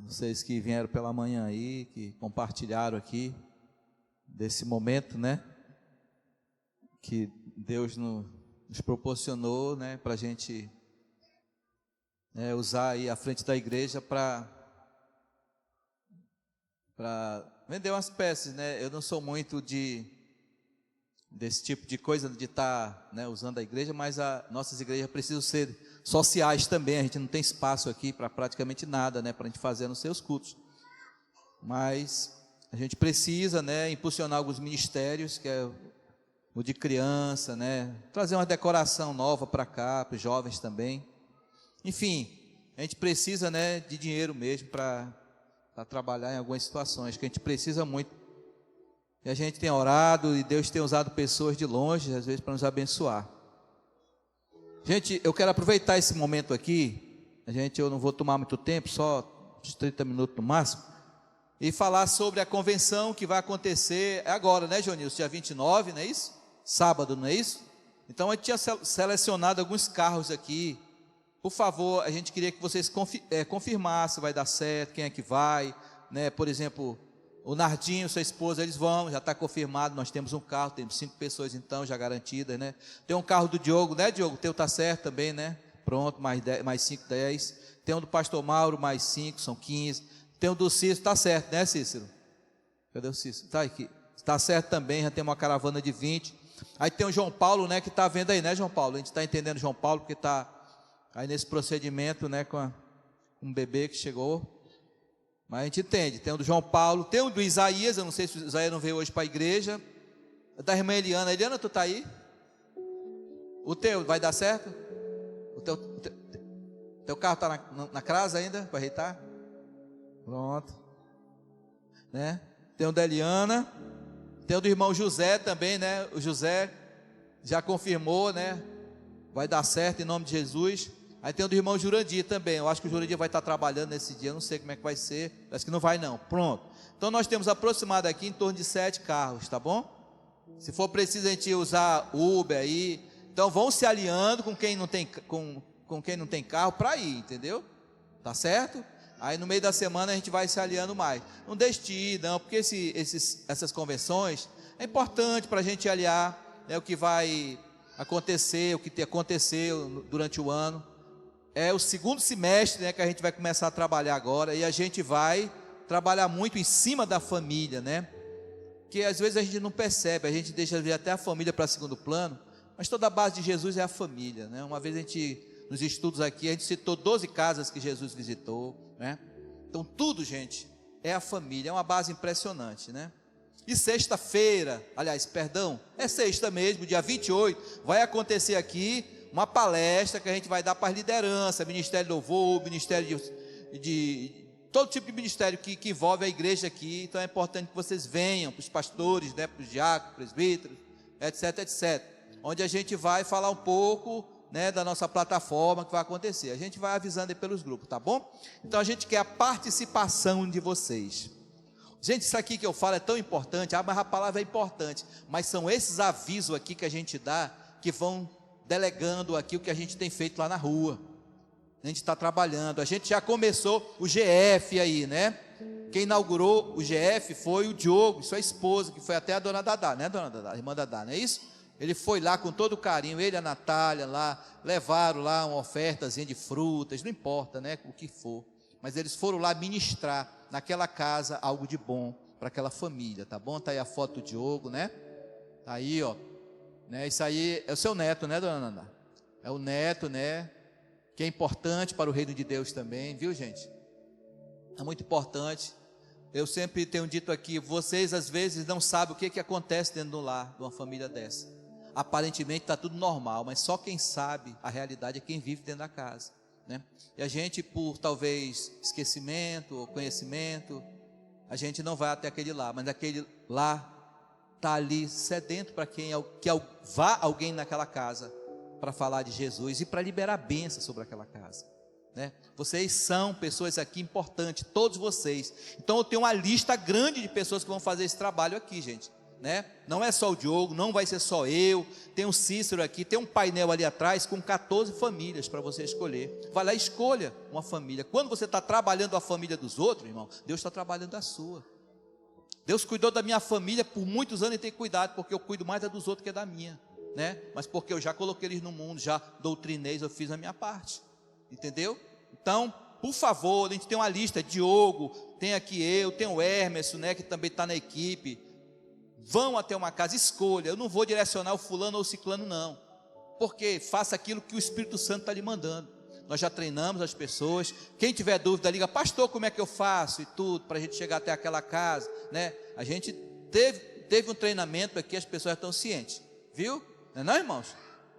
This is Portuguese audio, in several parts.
Vocês que vieram pela manhã aí, que compartilharam aqui desse momento, né, que Deus nos proporcionou, né, para a gente usar aí a frente da igreja para vender umas peças, né? Eu não sou muito desse tipo de coisa, de estar usando a igreja, mas nossas igrejas precisam ser sociais também. A gente não tem espaço aqui para praticamente nada, né, para a gente fazer nos seus cultos, mas a gente precisa, impulsionar alguns ministérios, que é o de criança, trazer uma decoração nova para cá, para os jovens também. Enfim, a gente precisa, de dinheiro mesmo para trabalhar em algumas situações, que a gente precisa muito. E a gente tem orado e Deus tem usado pessoas de longe, às vezes, para nos abençoar. Gente, eu quero aproveitar esse momento aqui, eu não vou tomar muito tempo, só uns 30 minutos no máximo, e falar sobre a convenção que vai acontecer agora, né, Jonilson? Dia 29, não é isso? Sábado, não é isso? Então a gente tinha selecionado alguns carros aqui. Por favor, a gente queria que vocês confirmassem se vai dar certo, quem é que vai, né? Por exemplo, o Nardinho, sua esposa, eles vão, já está confirmado. Nós temos um carro, temos 5 pessoas então já garantidas, né? Tem um carro do Diogo, né, Diogo? O teu está certo também, né? Pronto, mais 5, 10. Tem um do pastor Mauro, mais 5, são 15. Tem um do Cícero, está certo, né, Cícero? Cadê o Cícero? Está aqui. Está certo também, já tem uma caravana de 20. Aí tem o João Paulo, né, que está vendo aí, né, João Paulo? A gente está entendendo João Paulo, porque está aí nesse procedimento, né, com um bebê que chegou. Mas a gente entende, tem o do João Paulo, tem o do Isaías, eu não sei se o Isaías não veio hoje para a igreja. Da irmã Eliana. Eliana, tu está aí? O teu, vai dar certo? O teu carro está na casa ainda, para ajeitar? Pronto. Né? Tem o da Eliana, tem o do irmão José também, né? O José já confirmou, né? Vai dar certo em nome de Jesus. Aí tem o do irmão Jurandir também. Eu acho que o Jurandir vai estar trabalhando nesse dia. Eu não sei como é que vai ser. Parece que não vai não. Pronto. Então nós temos aproximado aqui em torno de 7 carros, tá bom? Se for preciso a gente usar Uber aí. Então vão se alinhando com quem não tem, com quem não tem carro para ir, entendeu? Tá certo? Aí no meio da semana a gente vai se alinhando mais. Não deixe de ir não, porque essas convenções é importante para a gente aliar, né, o que vai acontecer, o que aconteceu durante o ano. É o segundo semestre, né, que a gente vai começar a trabalhar agora, e a gente vai trabalhar muito em cima da família, né? Que às vezes a gente não percebe, a gente deixa vir até a família para segundo plano, mas toda a base de Jesus é a família, né? Uma vez nos estudos aqui, a gente citou 12 casas que Jesus visitou, né? Então tudo, gente, é a família, é uma base impressionante, né? E sexta-feira, é sexta mesmo, dia 28, vai acontecer aqui uma palestra que a gente vai dar para as lideranças, Ministério do Louvor, Ministério de todo tipo de ministério que envolve a igreja aqui. Então é importante que vocês venham, para os pastores, né, para os diáconos, presbíteros, etc, etc. Onde a gente vai falar um pouco, né, da nossa plataforma que vai acontecer. A gente vai avisando aí pelos grupos, tá bom? Então a gente quer a participação de vocês. Gente, isso aqui que eu falo é tão importante, mas a palavra é importante, mas são esses avisos aqui que a gente dá, que vão delegando aqui o que a gente tem feito lá na rua. A gente está trabalhando, a gente já começou o GF aí, né? Quem inaugurou o GF foi o Diogo, sua esposa, que foi até a dona Dadá, né, dona Dadá, a irmã Dadá, não é isso? Ele foi lá com todo carinho, ele e a Natália lá, levaram lá uma ofertazinha de frutas, não importa, né, o que for, mas eles foram lá ministrar naquela casa algo de bom para aquela família, tá bom? Tá aí a foto do Diogo, né? Tá aí, ó, né? Isso aí é o seu neto, né, dona Nanda? É o neto, né? Que é importante para o reino de Deus também, viu, gente? É muito importante. Eu sempre tenho dito aqui, vocês às vezes não sabem o que acontece dentro do lar de uma família dessa. Aparentemente está tudo normal, mas só quem sabe a realidade é quem vive dentro da casa, né? E a gente, por talvez esquecimento ou conhecimento, a gente não vai até aquele lá, mas aquele lá está ali sedento para que vá alguém naquela casa para falar de Jesus e para liberar bênção sobre aquela casa, né? Vocês são pessoas aqui importantes, todos vocês. Então eu tenho uma lista grande de pessoas que vão fazer esse trabalho aqui, gente. né? Não é só o Diogo, não vai ser só eu, tem um Cícero aqui, tem um painel ali atrás com 14 famílias para você escolher. Vai lá e escolha uma família. Quando você está trabalhando a família dos outros, irmão, Deus está trabalhando a sua. Deus cuidou da minha família por muitos anos e tem cuidado, porque eu cuido mais da dos outros que da minha, né? Mas porque eu já coloquei eles no mundo, já doutrinei, eu fiz a minha parte, entendeu? Então, por favor, a gente tem uma lista, Diogo, tem aqui eu, tem o Hermes, né, que também está na equipe. Vão até uma casa, escolha. Eu não vou direcionar o fulano ou o ciclano, não, porque faça aquilo que o Espírito Santo está lhe mandando. Nós já treinamos as pessoas. Quem tiver dúvida, liga, pastor, como é que eu faço e tudo, para a gente chegar até aquela casa, né? A gente teve um treinamento aqui, as pessoas estão cientes, viu? Não, irmãos?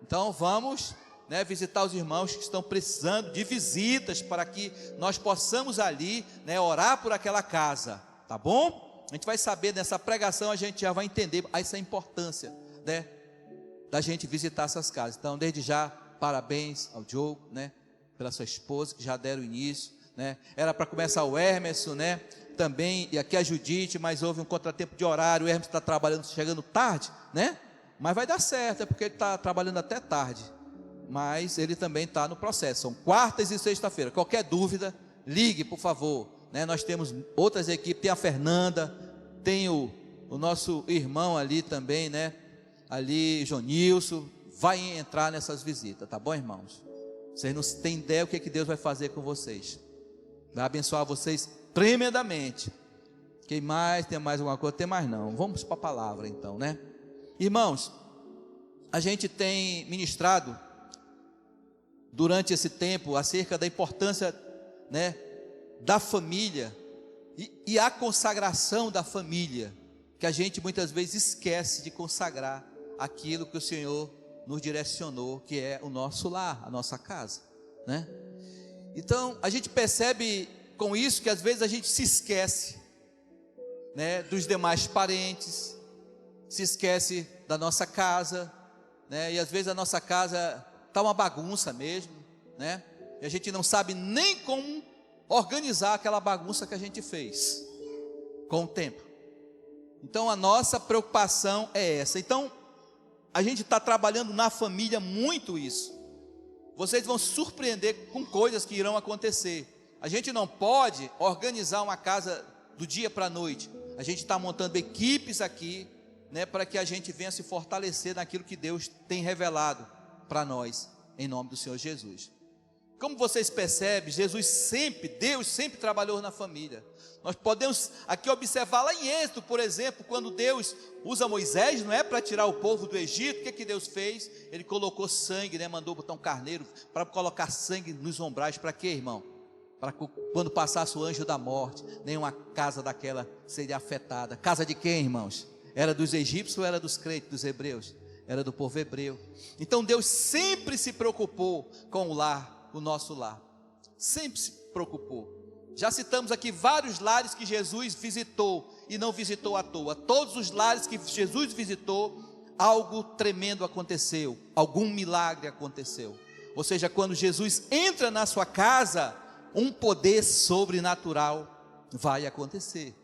Então vamos, né, visitar os irmãos que estão precisando de visitas, para que nós possamos ali, né, orar por aquela casa, tá bom? A gente vai saber, nessa pregação a gente já vai entender essa importância, né, da gente visitar essas casas. Então, desde já, parabéns ao Diogo, né, pela sua esposa, que já deram início, né. Era para começar o Hermes, né, também, e aqui a Judite, mas houve um contratempo de horário, o Hermes está trabalhando, chegando tarde, né, mas vai dar certo, é porque ele está trabalhando até tarde, mas ele também está no processo. São quartas e sexta-feira. Qualquer dúvida, ligue, por favor, né? Nós temos outras equipes, tem a Fernanda, tem o nosso irmão ali também, né? Ali, Jonilson, vai entrar nessas visitas, tá bom, irmãos? Vocês não têm ideia o que Deus vai fazer com vocês. Vai abençoar vocês tremendamente. Quem mais? Tem mais alguma coisa? Tem mais não. Vamos para a palavra então, né? Irmãos, a gente tem ministrado durante esse tempo acerca da importância, né, da família e a consagração da família, que a gente muitas vezes esquece de consagrar aquilo que o Senhor nos direcionou, que é o nosso lar, a nossa casa, né? Então a gente percebe com isso que às vezes a gente se esquece, né, dos demais parentes, se esquece da nossa casa, né? E às vezes a nossa casa está uma bagunça mesmo, né? E a gente não sabe nem como organizar aquela bagunça que a gente fez com o tempo. Então a nossa preocupação é essa. Então a gente está trabalhando na família muito isso. Vocês vão se surpreender com coisas que irão acontecer. A gente não pode organizar uma casa do dia para a noite. A gente está montando equipes aqui, né, para que a gente venha se fortalecer naquilo que Deus tem revelado para nós, em nome do Senhor Jesus. Como vocês percebem, Deus sempre trabalhou na família. Nós podemos aqui observar lá em Êxodo, por exemplo, quando Deus usa Moisés, não é, para tirar o povo do Egito, o que Deus fez? Ele colocou sangue, né, mandou botar um carneiro para colocar sangue nos ombrais. Para quê, irmão? Para que quando passasse o anjo da morte, nenhuma casa daquela seria afetada. Casa de quem, irmãos? Era dos egípcios ou era dos crentes, dos hebreus? Era do povo hebreu. Então Deus sempre se preocupou com o lar, o nosso lar. Sempre se preocupou. Já citamos aqui vários lares que Jesus visitou, e não visitou à toa. Todos os lares que Jesus visitou, algo tremendo aconteceu, algum milagre aconteceu. Ou seja, quando Jesus entra na sua casa, um poder sobrenatural vai acontecer.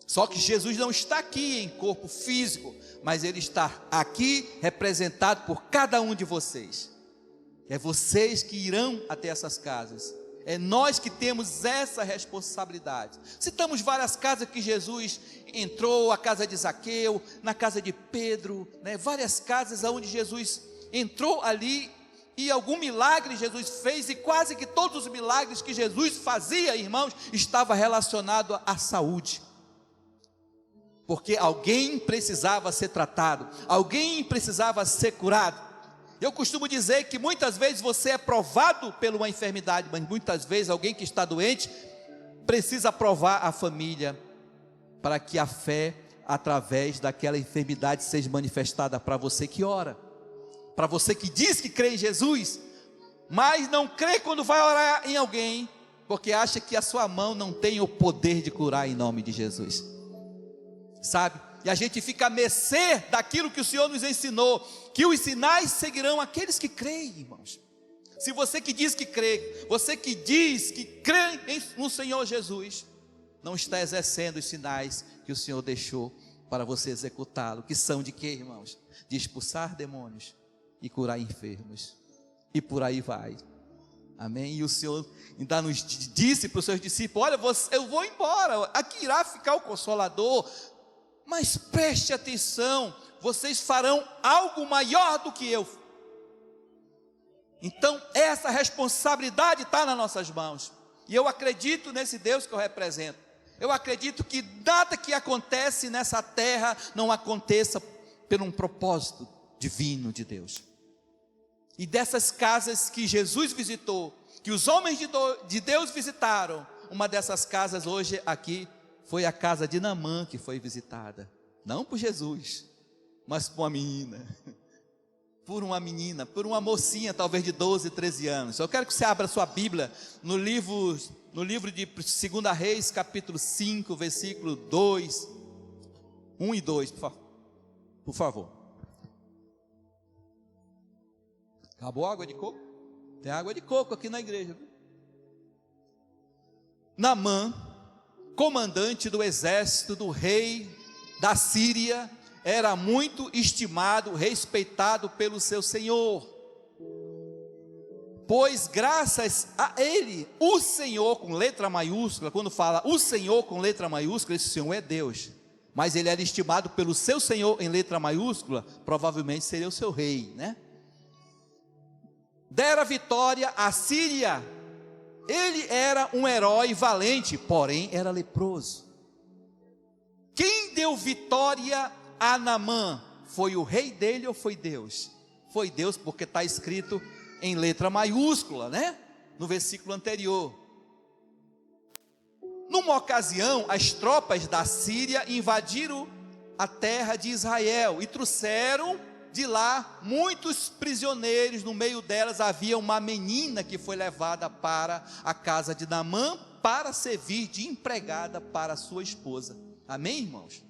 Só que Jesus não está aqui em corpo físico, mas Ele está aqui representado por cada um de vocês. É vocês que irão até essas casas. É nós que temos essa responsabilidade. Citamos várias casas que Jesus entrou, a casa de Zaqueu, na casa de Pedro, né? Várias casas onde Jesus entrou ali, e algum milagre Jesus fez, e quase que todos os milagres que Jesus fazia, irmãos, estava relacionado à saúde. Porque alguém precisava ser tratado, alguém precisava ser curado. Eu costumo dizer que muitas vezes você é provado por uma enfermidade, mas muitas vezes alguém que está doente precisa provar a família, para que a fé através daquela enfermidade seja manifestada para você que ora, para você que diz que crê em Jesus, mas não crê quando vai orar em alguém, porque acha que a sua mão não tem o poder de curar em nome de Jesus. Sabe? E a gente fica a mercê daquilo que o Senhor nos ensinou, que os sinais seguirão aqueles que creem, irmãos. Se você que diz que crê, você que diz que crê no Senhor Jesus, não está exercendo os sinais que o Senhor deixou para você executá-lo, que são de quê, irmãos? De expulsar demônios e curar enfermos, e por aí vai, amém? E o Senhor ainda nos disse para os seus discípulos: olha, eu vou embora, aqui irá ficar o Consolador, mas preste atenção, vocês farão algo maior do que eu. Então essa responsabilidade está nas nossas mãos, e eu acredito nesse Deus que eu represento. Eu acredito que nada que acontece nessa terra não aconteça por um propósito divino de Deus. E dessas casas que Jesus visitou, que os homens de Deus visitaram, uma dessas casas hoje aqui foi a casa de Naamã que foi visitada. Não por Jesus, mas por uma menina. Por uma mocinha talvez de 12, 13 anos. Eu quero que você abra sua Bíblia no livro de 2 Reis, capítulo 5, versículo 2, 1 e 2, por favor. Acabou a água de coco? Tem água de coco aqui na igreja. Naamã, comandante do exército do rei da Síria, era muito estimado, respeitado pelo seu senhor, pois graças a ele, o Senhor com letra maiúscula, quando fala o Senhor com letra maiúscula, esse Senhor é Deus, mas ele era estimado pelo seu Senhor em letra maiúscula, provavelmente seria o seu rei, né? Dera vitória à Síria. Ele era um herói valente, porém era leproso. Quem deu vitória a Naamã? Foi o rei dele ou foi Deus? Foi Deus, porque está escrito em letra maiúscula, né? No versículo anterior. Numa ocasião, as tropas da Síria invadiram a terra de Israel e trouxeram de lá muitos prisioneiros. No meio delas havia uma menina que foi levada para a casa de Naamã para servir de empregada para sua esposa. Amém, irmãos?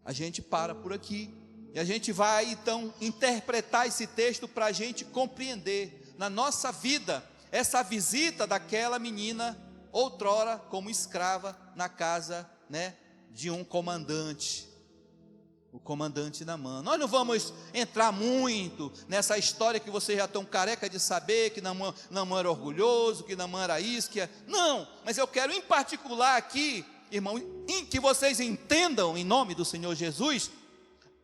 A gente para por aqui e a gente vai então interpretar esse texto para a gente compreender na nossa vida essa visita daquela menina outrora como escrava na casa, né, de um comandante, o comandante Naamã. Nós não vamos entrar muito nessa história que vocês já estão careca de saber, que Naamã era orgulhoso, que Naamã era isso, não, mas eu quero em particular aqui, irmão, que vocês entendam em nome do Senhor Jesus,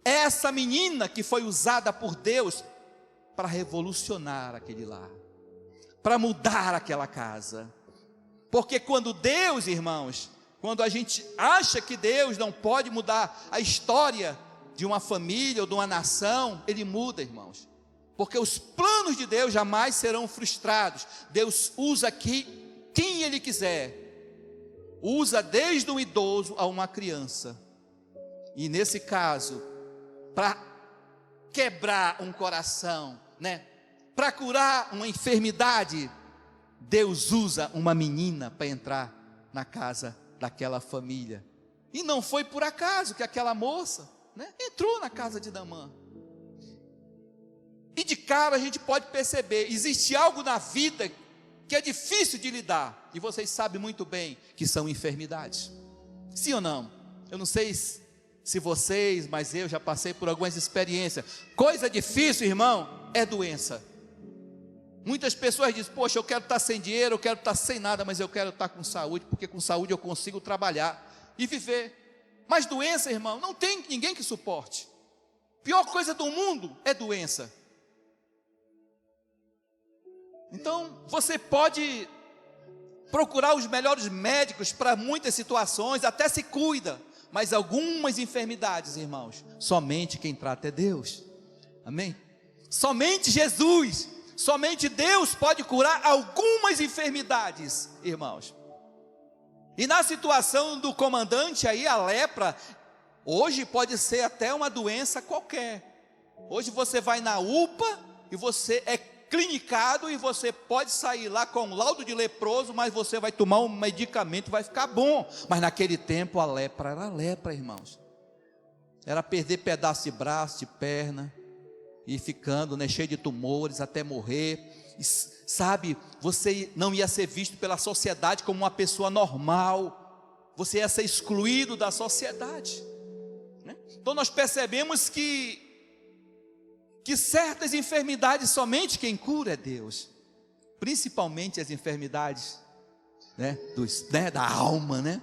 essa menina que foi usada por Deus para revolucionar aquele lar, para mudar aquela casa. Porque quando Deus, irmãos, quando a gente acha que Deus não pode mudar a história de uma família ou de uma nação, Ele muda, irmãos. Porque os planos de Deus jamais serão frustrados. Deus usa aqui quem Ele quiser. Usa desde um idoso a uma criança. E nesse caso, para quebrar um coração, né? Para curar uma enfermidade, Deus usa uma menina para entrar na casa daquela família. E não foi por acaso que aquela moça, né, entrou na casa de Naamã. E de cara a gente pode perceber, existe algo na vida que é difícil de lidar, e vocês sabem muito bem que são enfermidades. Sim ou não? Eu não sei se vocês, mas eu já passei por algumas experiências. Coisa difícil, irmão, é doença. Muitas pessoas dizem: poxa, eu quero estar sem dinheiro, eu quero estar sem nada, mas eu quero estar com saúde, porque com saúde eu consigo trabalhar e viver. Mas doença, irmão, não tem ninguém que suporte. Pior coisa do mundo é doença. Então, você pode procurar os melhores médicos para muitas situações, até se cuida, mas algumas enfermidades, irmãos, somente quem trata é Deus. Amém? Somente Jesus, somente Deus pode curar algumas enfermidades, irmãos. E na situação do comandante aí, a lepra, hoje pode ser até uma doença qualquer. Hoje você vai na UPA e você é clinicado e você pode sair lá com um laudo de leproso, mas você vai tomar um medicamento e vai ficar bom. Mas naquele tempo a lepra era lepra, irmãos. Era perder pedaço de braço, de perna, e ficando, né, cheio de tumores até morrer. E, sabe, você não ia ser visto pela sociedade como uma pessoa normal. Você ia ser excluído da sociedade. Então nós percebemos que certas enfermidades somente quem cura é Deus, principalmente as enfermidades, né, da alma, né?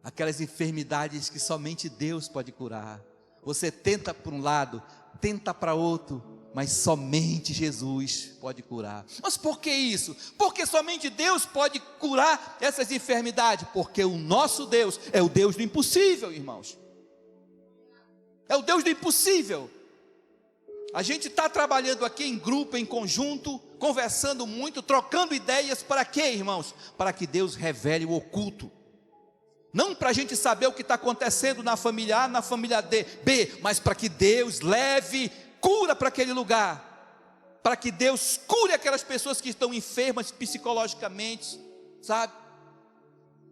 Aquelas enfermidades que somente Deus pode curar. Você tenta para um lado, tenta para outro, mas somente Jesus pode curar. Mas por que isso? Porque somente Deus pode curar essas enfermidades, porque o nosso Deus é o Deus do impossível, irmãos. É o Deus do impossível. A gente está trabalhando aqui em grupo, em conjunto, conversando muito, trocando ideias, para quê, irmãos? Para que Deus revele o oculto. Não para a gente saber o que está acontecendo na família A, na família B, mas para que Deus leve cura para aquele lugar, para que Deus cure aquelas pessoas que estão enfermas psicologicamente, sabe?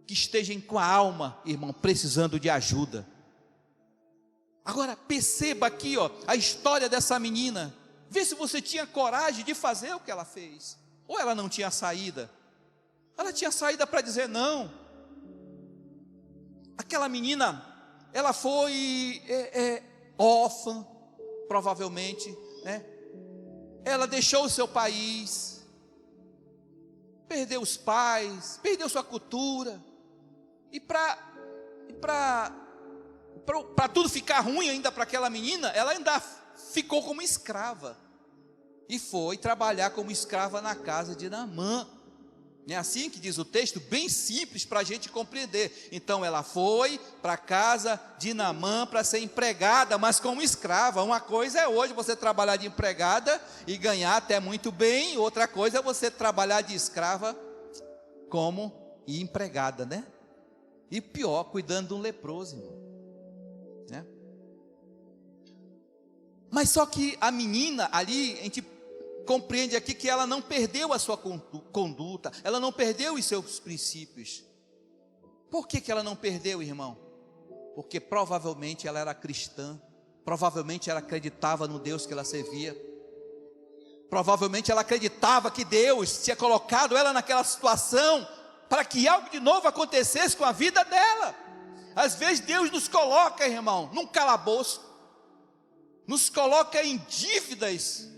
Que estejam com a alma, irmão, precisando de ajuda. Agora perceba aqui, ó, a história dessa menina. Vê se você tinha coragem de fazer o que ela fez. Ou ela não tinha saída. Ela tinha saída para dizer não. Aquela menina, ela foi órfã, provavelmente, né? Ela deixou o seu país, perdeu os pais, perdeu sua cultura. E para tudo ficar ruim ainda para aquela menina, ela ainda ficou como escrava. E foi trabalhar como escrava na casa de Naamã. Não é assim que diz o texto? Bem simples para a gente compreender. Então ela foi para a casa de Naamã para ser empregada, mas como escrava. Uma coisa é hoje você trabalhar de empregada e ganhar até muito bem. Outra coisa é você trabalhar de escrava como empregada, né? E pior, cuidando de um leproso, irmão. Né? Mas só que a menina ali, a gente compreende aqui que ela não perdeu a sua conduta, ela não perdeu os seus princípios. Por que ela não perdeu, irmão? Porque provavelmente ela era cristã, provavelmente ela acreditava no Deus que ela servia, provavelmente ela acreditava que Deus tinha colocado ela naquela situação para que algo de novo acontecesse com a vida dela. Às vezes Deus nos coloca, irmão, num calabouço, nos coloca em dívidas.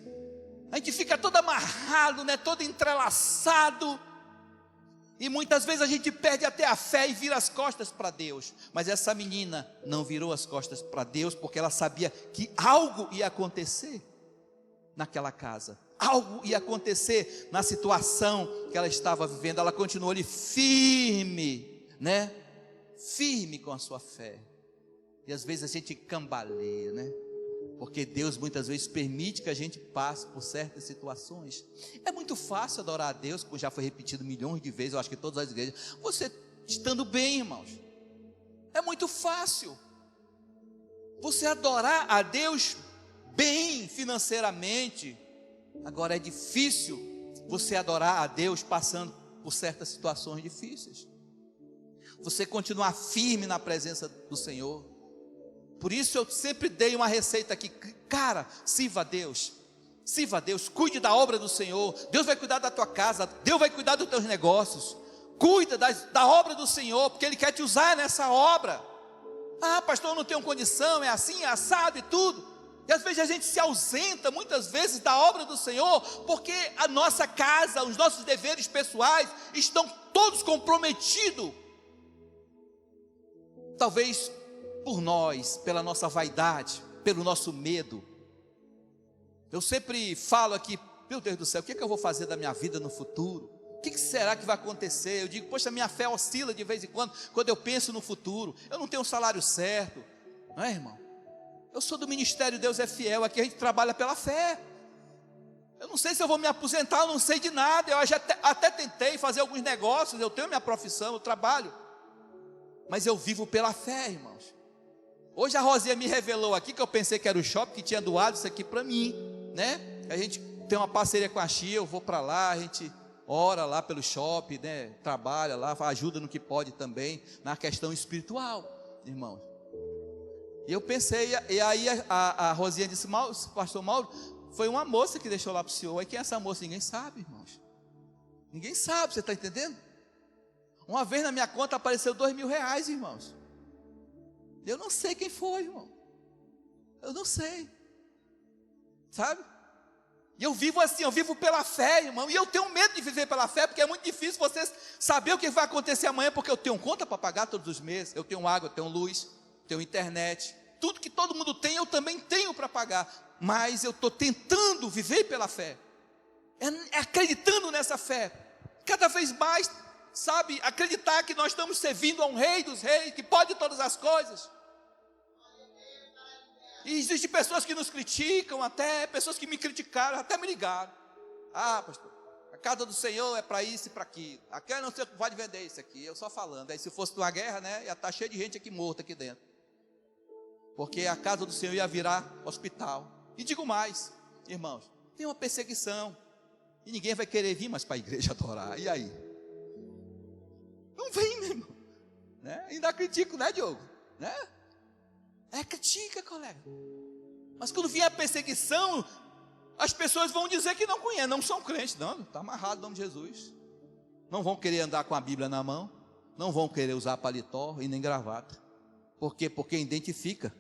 A gente fica todo amarrado, né? Todo entrelaçado. E muitas vezes a gente perde até a fé e vira as costas para Deus. Mas essa menina não virou as costas para Deus, porque ela sabia que algo ia acontecer naquela casa. Algo ia acontecer na situação que ela estava vivendo. Ela continuou ali firme, né? Firme com a sua fé. E às vezes a gente cambaleia, né? Porque Deus muitas vezes permite que a gente passe por certas situações. É muito fácil adorar a Deus, como já foi repetido milhões de vezes, eu acho que todas as igrejas. Você estando bem, irmãos. É muito fácil você adorar a Deus bem financeiramente. Agora é difícil você adorar a Deus passando por certas situações difíceis. Você continuar firme na presença do Senhor. Por isso eu sempre dei uma receita aqui, cara, sirva a Deus, cuide da obra do Senhor. Deus vai cuidar da tua casa, Deus vai cuidar dos teus negócios. Cuida da obra do Senhor, porque Ele quer te usar nessa obra. Ah, pastor, eu não tenho condição, é assim, é assado e tudo. E às vezes a gente se ausenta muitas vezes da obra do Senhor, porque a nossa casa, os nossos deveres pessoais estão todos comprometidos. Talvez por nós, pela nossa vaidade, pelo nosso medo. Eu sempre falo aqui, meu Deus do céu, o que eu vou fazer da minha vida no futuro? O que será que vai acontecer? Eu digo, poxa, minha fé oscila de vez em quando eu penso no futuro. Eu não tenho um salário certo, não é, irmão? Eu sou do Ministério Deus é Fiel, aqui a gente trabalha pela fé. Eu não sei se eu vou me aposentar, eu não sei de nada. Eu já até tentei fazer alguns negócios, eu tenho minha profissão, eu trabalho. Mas eu vivo pela fé, irmãos. Hoje a Rosinha me revelou aqui, que eu pensei que era o shopping que tinha doado isso aqui para mim, né? A gente tem uma parceria com a Chia, eu vou para lá, a gente ora lá pelo shopping, né? Trabalha lá, ajuda no que pode também, na questão espiritual, irmãos. E eu pensei, e aí a Rosinha disse, pastor Mauro, foi uma moça que deixou lá para o senhor. Aí quem é essa moça? Ninguém sabe, irmãos. Ninguém sabe, você está entendendo? Uma vez na minha conta apareceu R$2.000, irmãos. Eu não sei quem foi, irmão. Eu não sei. Sabe? E eu vivo assim, eu vivo pela fé, irmão. E eu tenho medo de viver pela fé, porque é muito difícil você saber o que vai acontecer amanhã, porque eu tenho conta para pagar todos os meses. Eu tenho água, eu tenho luz, tenho internet. Tudo que todo mundo tem, eu também tenho para pagar. Mas eu estou tentando viver pela fé. É acreditando nessa fé. Cada vez mais, sabe, acreditar que nós estamos servindo a um rei dos reis, que pode todas as coisas. E existem pessoas que nos criticam, até pessoas que me criticaram, até me ligaram. Ah, pastor, a casa do Senhor é para isso e para aquilo. Aqui não sei, pode vender isso aqui. Eu só falando. Aí se fosse uma guerra, né, ia estar cheio de gente aqui morta aqui dentro. Porque a casa do Senhor ia virar hospital. E digo mais, irmãos, tem uma perseguição. E ninguém vai querer vir mais para a igreja adorar. E aí? Não vem mesmo. Né? Ainda critico, né, Diogo? Né? Critica, colega. Mas quando vier a perseguição, as pessoas vão dizer que não conhecem, não são crentes. Não, está amarrado em nome de Jesus. Não vão querer andar com a Bíblia na mão. Não vão querer usar paletó e nem gravata. Por quê? Porque identifica,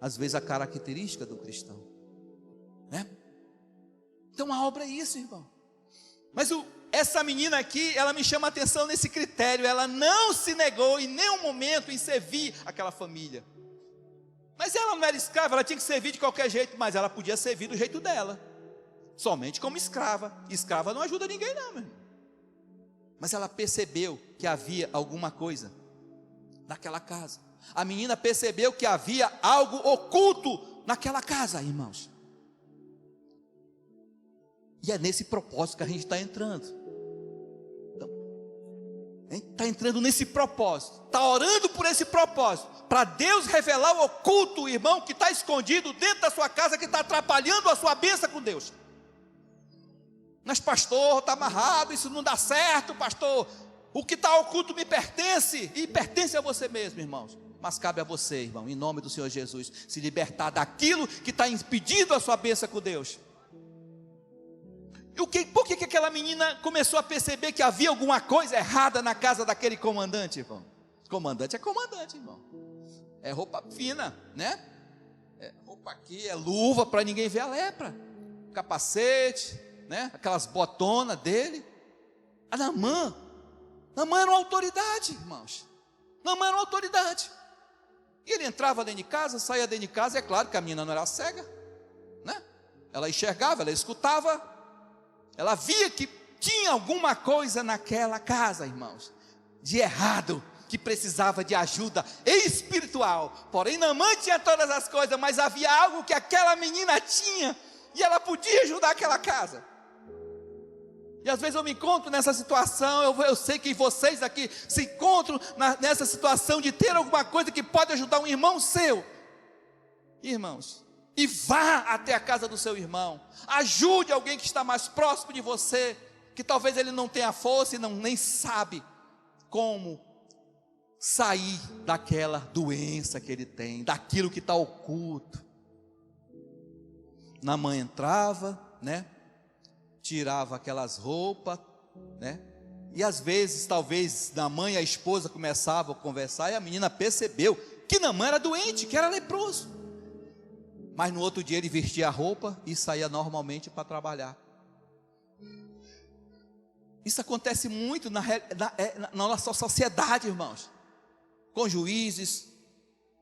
às vezes, a característica do cristão. Né? Então a obra é isso, irmão. Mas essa menina aqui, ela me chama a atenção nesse critério. Ela não se negou em nenhum momento em servir aquela família. Mas ela não era escrava, ela tinha que servir de qualquer jeito, mas ela podia servir do jeito dela, somente como escrava. Escrava não ajuda ninguém não, meu irmão. Mas ela percebeu que havia alguma coisa naquela casa. A menina percebeu que havia algo oculto naquela casa, irmãos. E é nesse propósito que a gente está entrando. Está entrando nesse propósito, está orando por esse propósito, para Deus revelar o oculto, irmão, que está escondido dentro da sua casa, que está atrapalhando a sua bênção com Deus. Mas pastor, está amarrado, isso não dá certo, pastor. O que está oculto me pertence, e pertence a você mesmo, irmãos. Mas cabe a você, irmão, em nome do Senhor Jesus, se libertar daquilo que está impedindo a sua bênção com Deus. Por que aquela menina começou a perceber que havia alguma coisa errada na casa daquele comandante, irmão? Comandante é comandante, irmão. É roupa fina, né? É roupa aqui, é luva para ninguém ver a lepra. Capacete, né? Aquelas botonas dele. A Naamã era uma autoridade, irmãos. Naamã era uma autoridade. E ele entrava dentro de casa, saía dentro de casa. É claro que a menina não era cega, né? Ela enxergava, ela escutava. Ela via que tinha alguma coisa naquela casa, irmãos, de errado, que precisava de ajuda espiritual. Porém, Naamã tinha todas as coisas, mas havia algo que aquela menina tinha, e ela podia ajudar aquela casa. E às vezes eu me encontro nessa situação, eu sei que vocês aqui se encontram nessa situação de ter alguma coisa que pode ajudar um irmão seu. Irmãos, e vá até a casa do seu irmão, ajude alguém que está mais próximo de você, que talvez ele não tenha força e nem sabe como sair daquela doença que ele tem, daquilo que está oculto. Naamã entrava, né? Tirava aquelas roupas, né? E às vezes, talvez, Naamã e a esposa começavam a conversar, e a menina percebeu que Naamã era doente, que era leproso. Mas no outro dia ele vestia a roupa e saía normalmente para trabalhar. Isso acontece muito na nossa sociedade, irmãos. Com juízes,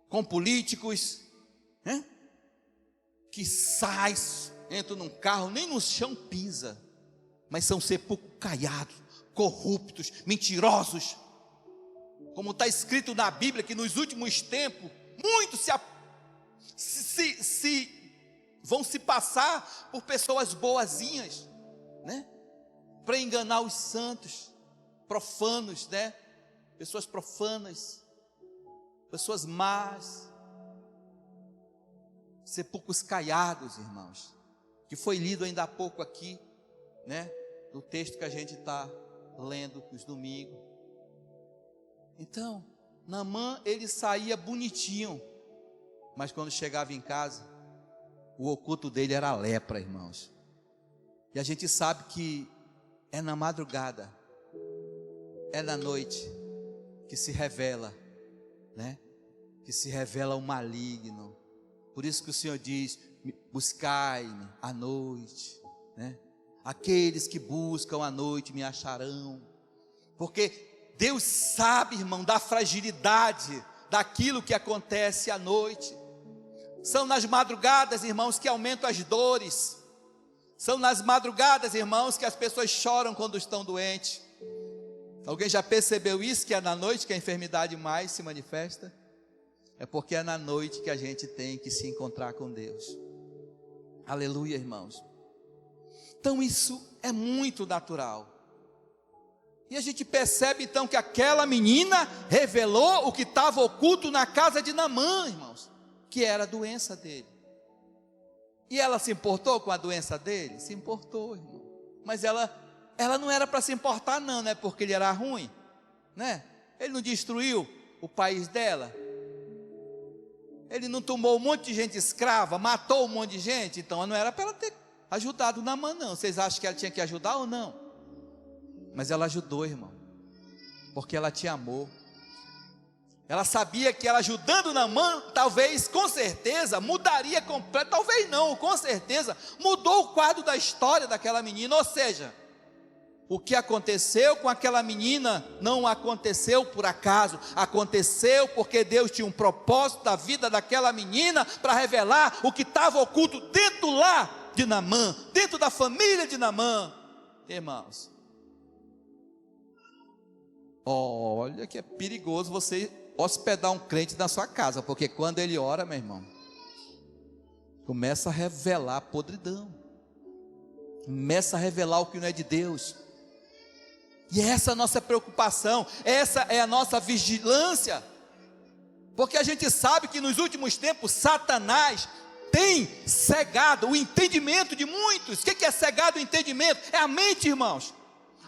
com políticos, né? Que saem, entram num carro, nem no chão pisa, mas são sepulcros caiados, corruptos, mentirosos. Como está escrito na Bíblia, que nos últimos tempos, muitos vão se passar por pessoas boazinhas, né? Para enganar os santos, profanos, né? Pessoas profanas, pessoas más, sepulcros caiados, irmãos, que foi lido ainda há pouco aqui, né? No texto que a gente está lendo nos domingos. Então, Naamã, ele saía bonitinho, mas quando chegava em casa, o oculto dele era a lepra, irmãos. E a gente sabe que é na madrugada, é na noite, que se revela, né? que se revela o maligno. Por isso que o Senhor diz: buscai-me à noite, né? Aqueles que buscam à noite me acharão. Porque Deus sabe, irmão, da fragilidade daquilo que acontece à noite. São nas madrugadas, irmãos, que aumentam as dores. São nas madrugadas, irmãos, que as pessoas choram quando estão doentes. Alguém já percebeu isso, que é na noite que a enfermidade mais se manifesta? É porque é na noite que a gente tem que se encontrar com Deus. Aleluia, irmãos. Então isso é muito natural. E a gente percebe então que aquela menina revelou o que estava oculto na casa de Naamã, irmãos, que era a doença dele. E ela se importou com a doença dele? Se importou, irmão. Mas ela não era para se importar não, né? Porque ele era ruim, né? Ele não destruiu o país dela. Ele não tomou um monte de gente escrava, matou um monte de gente. Então não era para ela ter ajudado Naamã não. Vocês acham que ela tinha que ajudar ou não? Mas ela ajudou, irmão, porque ela tinha amor. Ela sabia que ela ajudando Naamã, talvez, com certeza, mudaria completo. Talvez não, com certeza, mudou o quadro da história daquela menina. Ou seja, o que aconteceu com aquela menina não aconteceu por acaso, aconteceu porque Deus tinha um propósito da vida daquela menina para revelar o que estava oculto dentro lá de Naamã, dentro da família de Naamã. Irmãos, olha que é perigoso você hospedar um crente na sua casa, porque quando ele ora, meu irmão, começa a revelar podridão, começa a revelar o que não é de Deus. E essa é a nossa preocupação, essa é a nossa vigilância, porque a gente sabe que nos últimos tempos Satanás tem cegado o entendimento de muitos. O que é cegado o entendimento? É a mente, irmãos.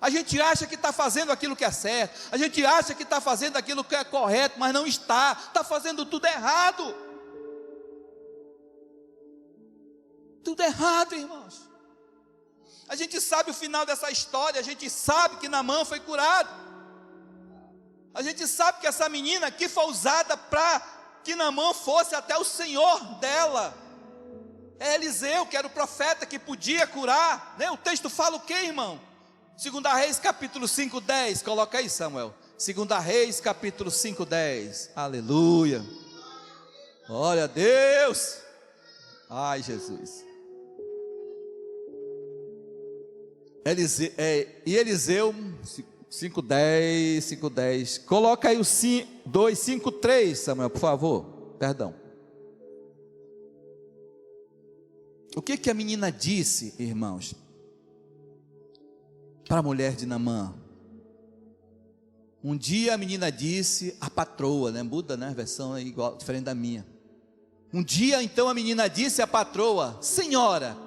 A gente acha que está fazendo aquilo que é certo, a gente acha que está fazendo aquilo que é correto, mas não está fazendo tudo errado. Tudo errado, irmãos. A gente sabe o final dessa história, a gente sabe que Naamã foi curado. A gente sabe que essa menina aqui foi usada para que Naamã fosse até o senhor dela. É Eliseu, que era o profeta que podia curar, né? O texto fala o que, irmão? 2 Reis capítulo 5:10, coloca aí, Samuel. 2 Reis capítulo 5:10, aleluia. Glória a Deus. Ai, Jesus. Eliseu 5:10, coloca aí o 2:5:3, Samuel, por favor, perdão. O que a menina disse, irmãos, para a mulher de Naamã? Um dia a menina disse, a patroa, né? Muda, né? A versão é igual, diferente da minha. Um dia então a menina disse à patroa: senhora,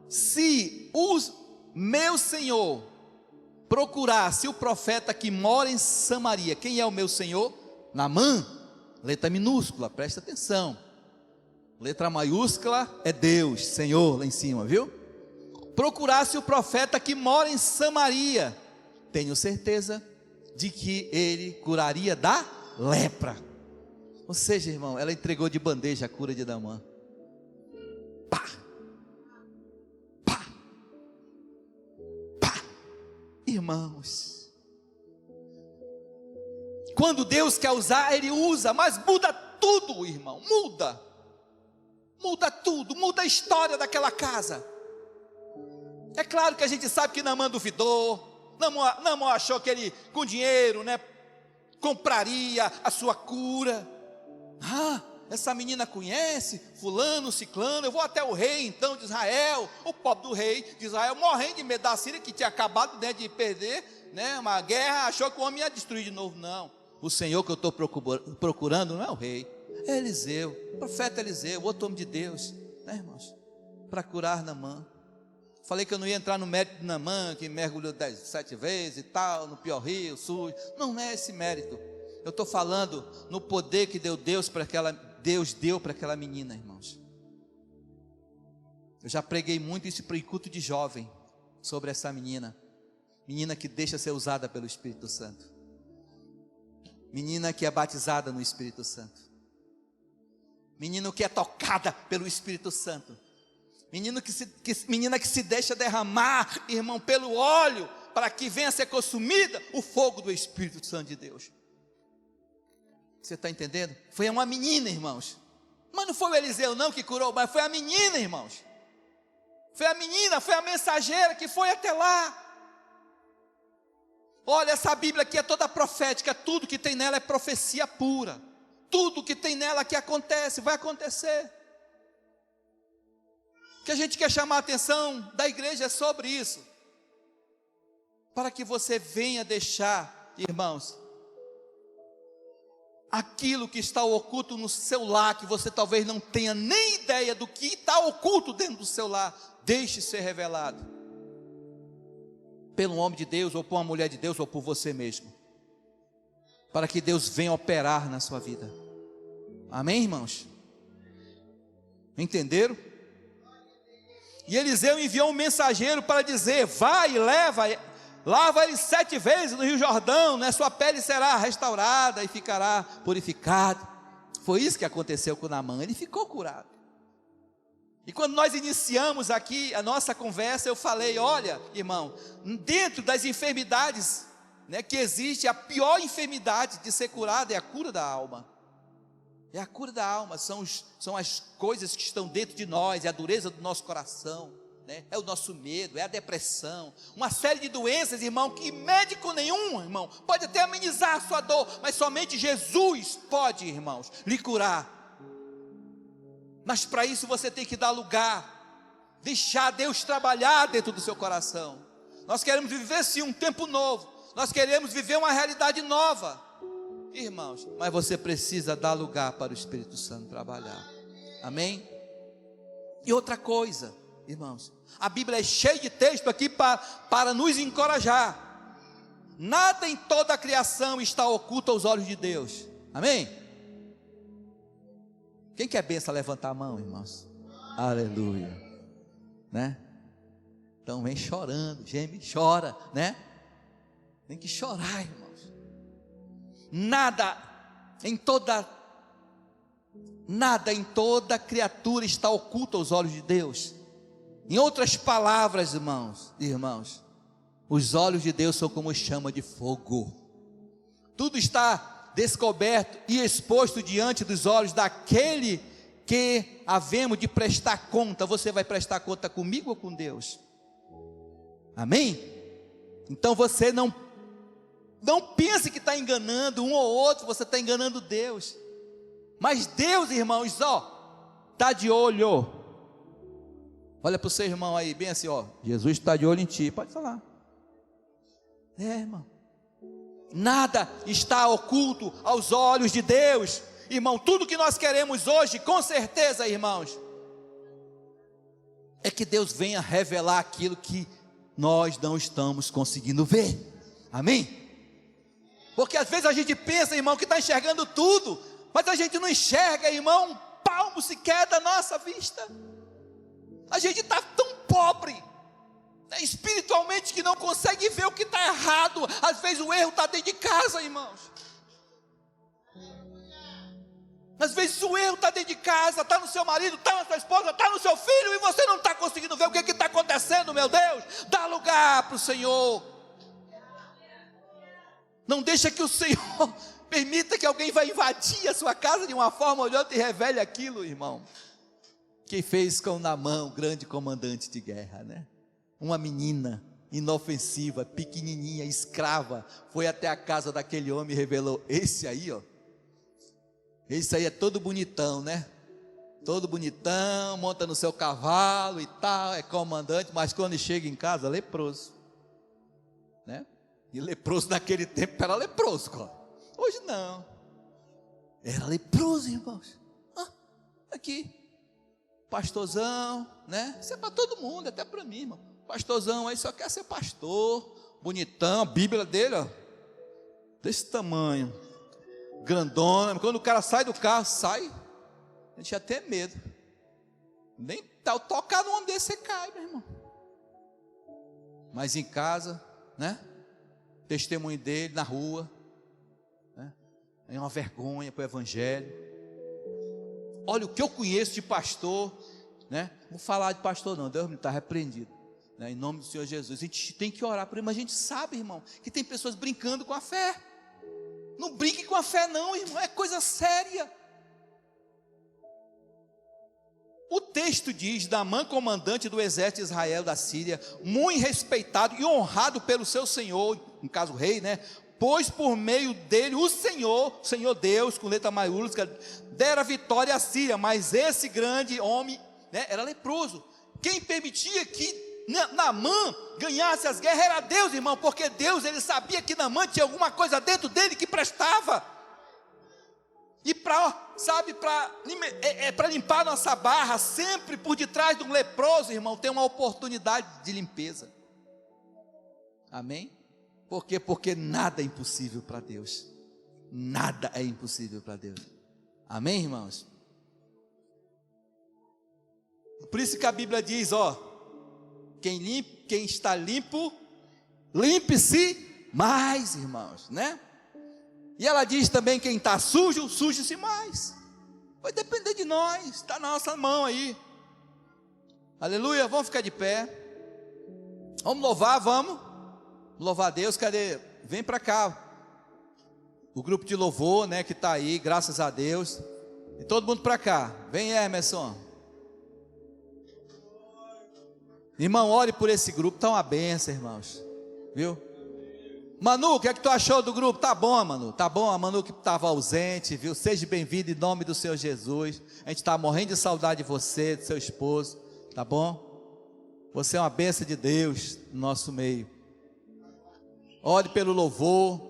se o meu senhor procurasse o profeta que mora em Samaria, quem é o meu senhor? Naamã, letra minúscula, presta atenção. Letra maiúscula é Deus, Senhor, lá em cima, viu? Procurasse o profeta que mora em Samaria, tenho certeza de que ele curaria da lepra. Ou seja, irmão, ela entregou de bandeja a cura de Naamã. Pá! Pá! Pá! Irmãos, quando Deus quer usar, Ele usa, mas muda tudo, irmão, muda tudo, muda a história daquela casa. É claro que a gente sabe que Naamã duvidou, Naamã achou que ele com dinheiro, né, compraria a sua cura. Essa menina conhece fulano, ciclano, eu vou até o rei então de Israel. O pobre do rei de Israel, morrendo de medo da Síria, que tinha acabado, né, de perder, né, uma guerra, achou que o homem ia destruir de novo. Não, o Senhor que eu estou procurando não é o rei, é Eliseu, o profeta Eliseu, outro homem de Deus, né, irmãos, para curar Naamã. Falei que eu não ia entrar no mérito de Naamã, que mergulhou 7 vezes e tal, no pior rio, sujo. Não é esse mérito. Eu estou falando no poder que Deus deu para aquela menina, irmãos. Eu já preguei muito isso para o culto de jovem, sobre essa menina que deixa ser usada pelo Espírito Santo, menina que é batizada no Espírito Santo. menina que é tocada pelo Espírito Santo, menina que se deixa derramar, irmão, pelo óleo, para que venha a ser consumida o fogo do Espírito Santo de Deus. Você está entendendo? Foi uma menina, irmãos. Mas não foi o Eliseu não que curou, mas foi a menina, irmãos. Foi a menina, foi a mensageira que foi até lá. Olha, essa Bíblia aqui é toda profética, tudo que tem nela é profecia pura. Tudo que tem nela que acontece, vai acontecer. O que a gente quer chamar a atenção da igreja é sobre isso. Para que você venha deixar, irmãos, aquilo que está oculto no seu lar, que você talvez não tenha nem ideia do que está oculto dentro do seu lar, deixe ser revelado. Pelo homem de Deus, ou por uma mulher de Deus, ou por você mesmo. Para que Deus venha operar na sua vida. Amém, irmãos? Entenderam? E Eliseu enviou um mensageiro para dizer: vai e lava ele 7 vezes no Rio Jordão, né? Sua pele será restaurada e ficará purificada. Foi isso que aconteceu com Naamã, ele ficou curado. E quando nós iniciamos aqui a nossa conversa, eu falei: olha, irmão, dentro das enfermidades, né, que existe, a pior enfermidade de ser curada é a cura da alma. É a cura da alma, são as coisas que estão dentro de nós, é a dureza do nosso coração, né? É o nosso medo, é a depressão, uma série de doenças, irmão, que médico nenhum, irmão, pode até amenizar a sua dor, mas somente Jesus pode, irmãos, lhe curar. Mas para isso você tem que dar lugar, deixar Deus trabalhar dentro do seu coração. Nós queremos viver sim um tempo novo, nós queremos viver uma realidade nova, irmãos, mas você precisa dar lugar para o Espírito Santo trabalhar. Amém? E outra coisa, irmãos, a Bíblia é cheia de texto aqui para nos encorajar. Nada em toda a criação está oculto aos olhos de Deus. Amém? Quem quer benção, levantar a mão, irmãos. Aleluia, né? Então vem chorando, geme, chora, né? Tem que chorar, irmãos. Nada em toda criatura está oculto aos olhos de Deus. Em outras palavras, irmãos, os olhos de Deus são como chama de fogo. Tudo está descoberto e exposto diante dos olhos daquele que havemos de prestar conta. Você vai prestar conta comigo ou com Deus? Amém? Então você não pense que está enganando um ou outro, você está enganando Deus. Mas Deus, irmãos, está de olho. Olha para o seu irmão aí, bem assim, Jesus está de olho em ti, pode falar. Irmão, nada está oculto aos olhos de Deus. Irmão, tudo que nós queremos hoje, com certeza, irmãos, é que Deus venha revelar aquilo que nós não estamos conseguindo ver. Amém? Porque às vezes a gente pensa, irmão, que está enxergando tudo, mas a gente não enxerga, irmão, um palmo sequer da nossa vista. A gente está tão pobre, né, espiritualmente, que não consegue ver o que está errado. Às vezes o erro está dentro de casa, irmãos. Às vezes o erro está dentro de casa, está no seu marido, está na sua esposa, está no seu filho, e você não está conseguindo ver o que está acontecendo, meu Deus. Dá lugar para o Senhor. Não deixa que o Senhor permita que alguém vá invadir a sua casa de uma forma ou de outra e revele aquilo, irmão. Que fez com Naamã, o grande comandante de guerra, né? Uma menina inofensiva, pequenininha, escrava, foi até a casa daquele homem e revelou: esse aí é todo bonitão, né? Todo bonitão, monta no seu cavalo e tal, é comandante, mas quando chega em casa, leproso, né? E leproso naquele tempo era leproso, claro. Hoje não. Era leproso, irmãos. Aqui, pastorzão, né? Isso é para todo mundo, até para mim, irmão. Pastorzão aí só quer ser pastor, bonitão, a Bíblia dele, desse tamanho, grandona. Quando o cara sai do carro, a gente tinha até medo. Nem tal, tocar num homem desse, você cai, meu irmão. Mas em casa, né? Testemunho dele na rua, né? É uma vergonha para o evangelho. olha o que eu conheço de pastor, né? Não vou falar de pastor não, Deus me está repreendido, né? Em nome do Senhor Jesus. A gente tem que orar por ele, mas a gente sabe, irmão, que tem pessoas brincando com a fé. Não brinque com a fé não, irmão, é coisa séria. O texto diz: Naamã, comandante do exército de Israel da Síria, muito respeitado e honrado pelo seu senhor, no caso o rei, né? Pois por meio dele o Senhor Deus, com letra maiúscula, dera vitória à Síria. Mas esse grande homem, né, era leproso. Quem permitia que Naamã ganhasse as guerras era Deus, irmão, porque Deus, ele sabia que Naamã tinha alguma coisa dentro dele que prestava. E para limpar nossa barra, sempre por detrás de um leproso, irmão, tem uma oportunidade de limpeza. Amém? Por quê? Porque nada é impossível para Deus. Nada é impossível para Deus. Amém, irmãos? Por isso que a Bíblia diz, ó, quem está limpo, limpe-se mais, irmãos, né? E ela diz também: quem está sujo, suje-se mais. Vai depender de nós, está na nossa mão aí. Aleluia, vamos ficar de pé. Vamos louvar, vamos louvar a Deus. Cadê? Vem para cá. O grupo de louvor, né, que está aí, graças a Deus. E todo mundo para cá. Vem, Emerson. Irmão, ore por esse grupo, está uma benção, irmãos. Viu? Manu, o que é que tu achou do grupo? Tá bom, Manu, tá bom. A Manu que estava ausente, viu? Seja bem-vindo em nome do Senhor Jesus. A gente está morrendo de saudade de você, do seu esposo, tá bom? Você é uma bênção de Deus no nosso meio. Ore pelo louvor.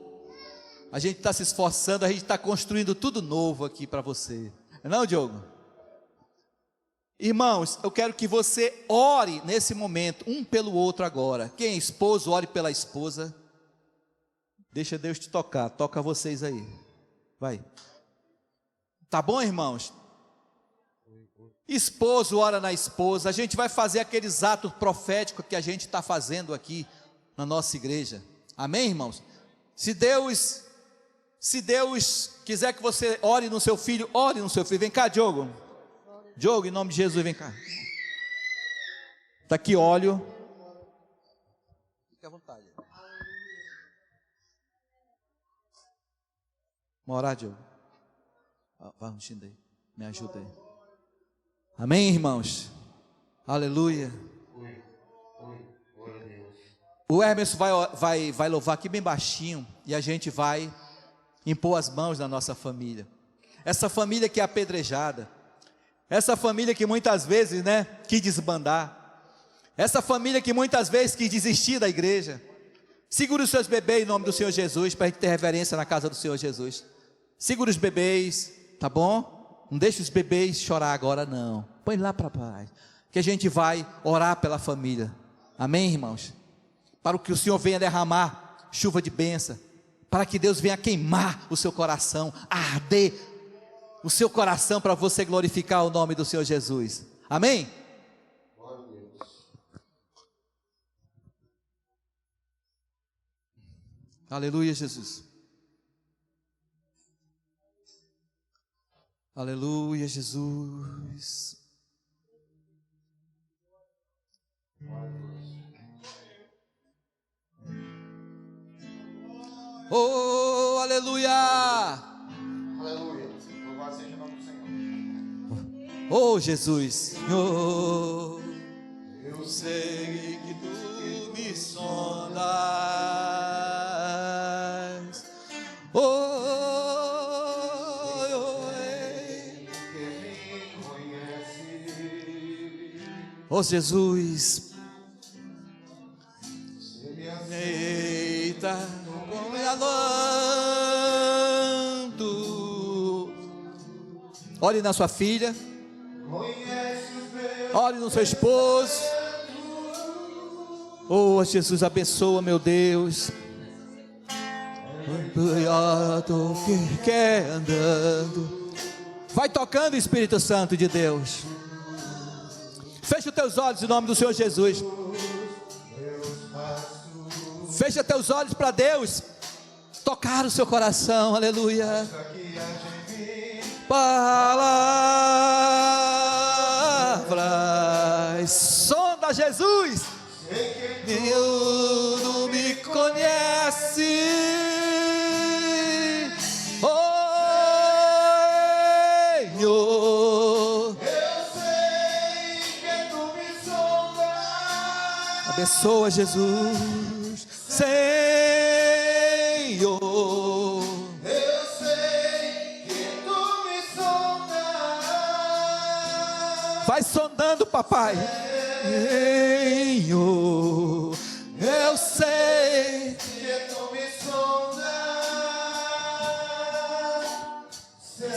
A gente está se esforçando, a gente está construindo tudo novo aqui para você. Não, Diogo? Irmãos, eu quero que você ore nesse momento, um pelo outro agora. Quem é esposo, ore pela esposa. Deixa Deus te tocar, toca vocês aí. Vai. Tá bom, irmãos? Esposo, ora na esposa. A gente vai fazer aqueles atos proféticos que a gente está fazendo aqui na nossa igreja. Amém, irmãos? Se Deus quiser que você ore no seu filho, ore no seu filho. Vem cá, Diogo. Diogo, em nome de Jesus, vem cá. Está aqui óleo. Fique à vontade. Vamos orar, Diogo. Vai ungindo aí. Me ajuda aí. Amém, irmãos? Aleluia. O Hermes vai louvar aqui bem baixinho. E a gente vai impor as mãos na nossa família. Essa família que é apedrejada. Essa família que muitas vezes, né, quis desbandar. Essa família que muitas vezes quis desistir da igreja. Segura os seus bebês em nome do Senhor Jesus, para a gente ter reverência na casa do Senhor Jesus. Segura os bebês, tá bom? Não deixe os bebês chorar agora não. Põe lá para trás. Que a gente vai orar pela família. Amém, irmãos? Para que o Senhor venha derramar chuva de bênção. Para que Deus venha queimar o seu coração, arder o seu coração para você glorificar o nome do Senhor Jesus. Amém? Aleluia, Jesus. Aleluia, Jesus. Oh, aleluia. Aleluia. Louvado seja o nome do Senhor. Oh, Jesus. Oh, eu sei que tu me sondas. Oh, oh Jesus, eita, como me alanto. Olhe na sua filha, olhe no seu esposo. Oh Jesus, abençoa, meu Deus. Que andando. Vai tocando, Espírito Santo de Deus. Fecha os teus olhos em nome do Senhor Jesus. Fecha teus olhos para Deus tocar o seu coração. Aleluia. Palavra Jesus. Tu me conhece. Senhor. Eu sei que tu me sondas. Abençoa, Jesus. Senhor. Eu sei que tu me sondas. Vai sondando, papai. Senhor, eu sei que tu me sondas.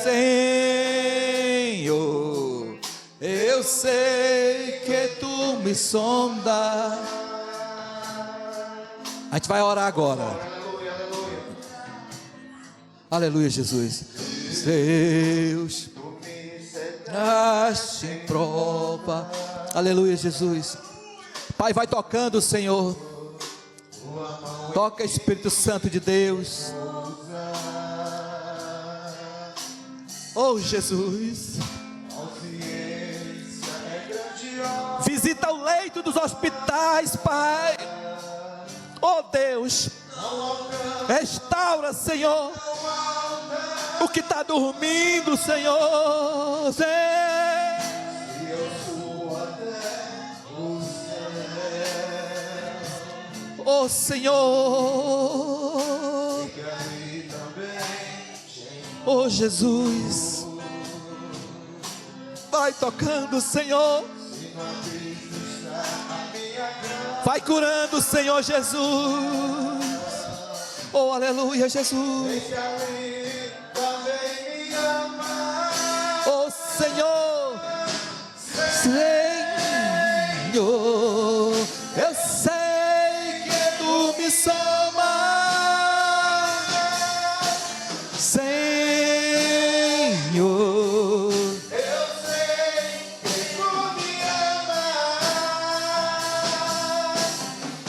Senhor, eu sei que tu me sondas. A gente vai orar agora. Aleluia, aleluia. Aleluia, Jesus. Deus, Tu me ache em prova. Aleluia, Jesus. Pai, vai tocando, Senhor. Toca, Espírito Santo de Deus. Oh, Jesus. Visita o leito dos hospitais, Pai. Oh, Deus. Restaura, Senhor, o que está dormindo, Senhor. Oh, Senhor. Oh, Jesus. Vai tocando, Senhor. Vai curando, Senhor Jesus. Oh, aleluia, Jesus. Oh, Senhor. Senhor, eu sei que tu me chamas. Senhor, Eu sei que tu me amas.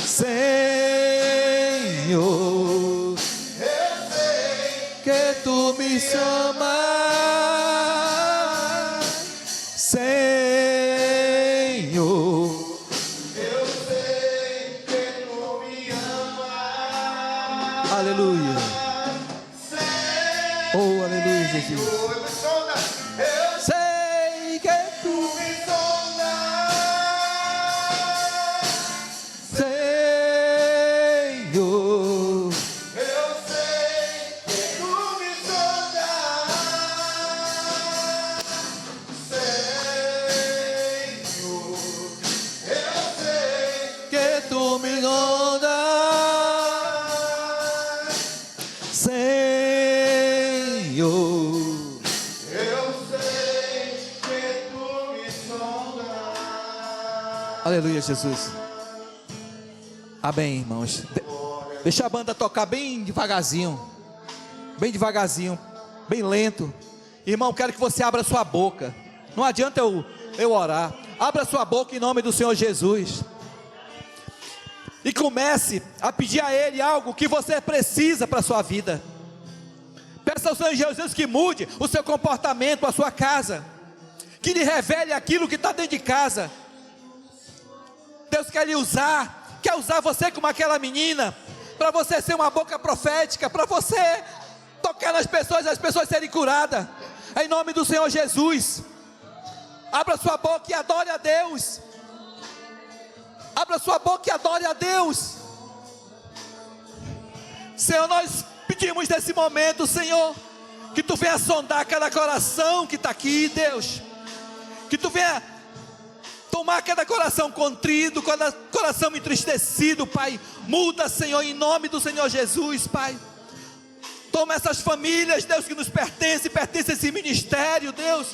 Senhor, Eu sei que tu me chamas. Senhor, eu sei que tu me amas. aleluia. Oh, aleluia, Jesus. Eu me sondas. Eu Sei que tu me sondas. Senhor, Eu sei que tu me sondas. Senhor, eu sei que tu me sondas. Senhor, eu sei que tu me sondas. aleluia, Jesus. Amém, irmãos. Deixa a banda tocar bem devagarzinho, bem lento. Irmão, quero que você abra sua boca. Não adianta eu orar. Abra sua boca em nome do Senhor Jesus. E comece a pedir a Ele algo que você precisa para a sua vida. Peça ao Senhor Jesus que mude o seu comportamento, a sua casa, que lhe revele aquilo que está dentro de casa. Deus quer lhe usar, quer usar você como aquela menina, para você ser uma boca profética, para você tocar nas pessoas e as pessoas serem curadas, em nome do Senhor Jesus. Abra sua boca e adore a Deus. Abra sua boca e adore a Deus. Senhor, nós pedimos nesse momento, Senhor, que Tu venha sondar cada coração que está aqui, Deus. Que Tu venha tomar cada coração contrito, cada coração entristecido, Pai. Muda, Senhor, em nome do Senhor Jesus, Pai. Toma essas famílias, Deus, que nos pertence a esse ministério, Deus.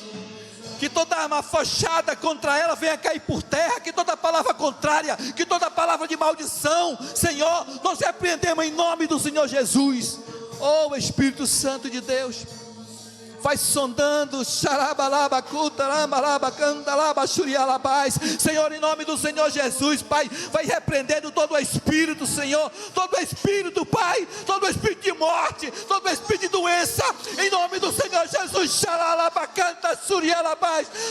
Que toda arma fechada contra ela venha cair por terra, que toda palavra contrária, que toda palavra de maldição, Senhor, nós repreendemos em nome do Senhor Jesus. Oh, Espírito Santo de Deus, vai sondando, Senhor, em nome do Senhor Jesus, Pai, vai repreendendo todo o espírito, Senhor, todo o espírito, Pai, todo o espírito de morte, todo o espírito de doença, em nome do Senhor Jesus,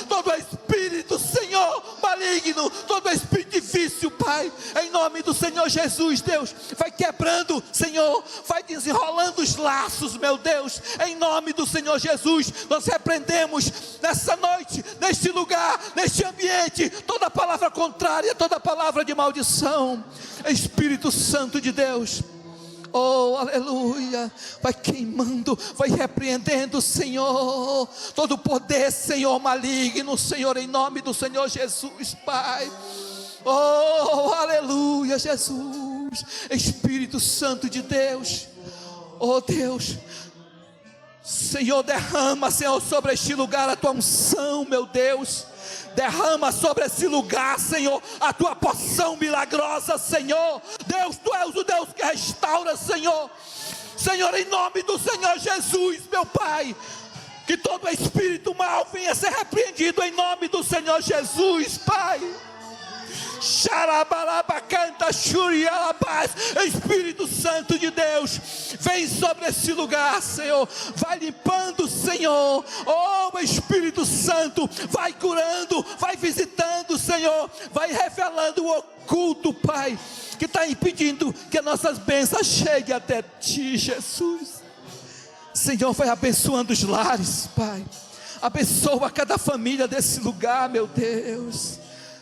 todo o espírito, Senhor, maligno, todo o espírito de nome do Senhor Jesus, Deus, vai quebrando, Senhor, vai desenrolando os laços, meu Deus, em nome do Senhor Jesus. Nós repreendemos nessa noite, neste lugar, neste ambiente, toda palavra contrária, toda palavra de maldição. Espírito Santo de Deus, oh, aleluia, vai queimando, vai repreendendo, Senhor, todo poder, Senhor, maligno, Senhor, em nome do Senhor Jesus, Pai. Oh, aleluia, Jesus. Espírito Santo de Deus, oh Deus, Senhor, derrama, Senhor, sobre este lugar a tua unção, meu Deus. Derrama sobre esse lugar, Senhor, a tua porção milagrosa, Senhor. Deus, tu és o Deus que restaura, Senhor. Senhor, em nome do Senhor Jesus, meu Pai, que todo espírito mal venha ser repreendido em nome do Senhor Jesus, Pai. Xarabalabacanta, xurialabás. Espírito Santo de Deus, vem sobre esse lugar, Senhor. Vai limpando, Senhor. Oh, Espírito Santo, vai curando, vai visitando, Senhor. Vai revelando o oculto, Pai, que está impedindo que as nossas bênçãos cheguem até Ti, Jesus. Senhor, vai abençoando os lares, Pai. Abençoa cada família desse lugar, meu Deus.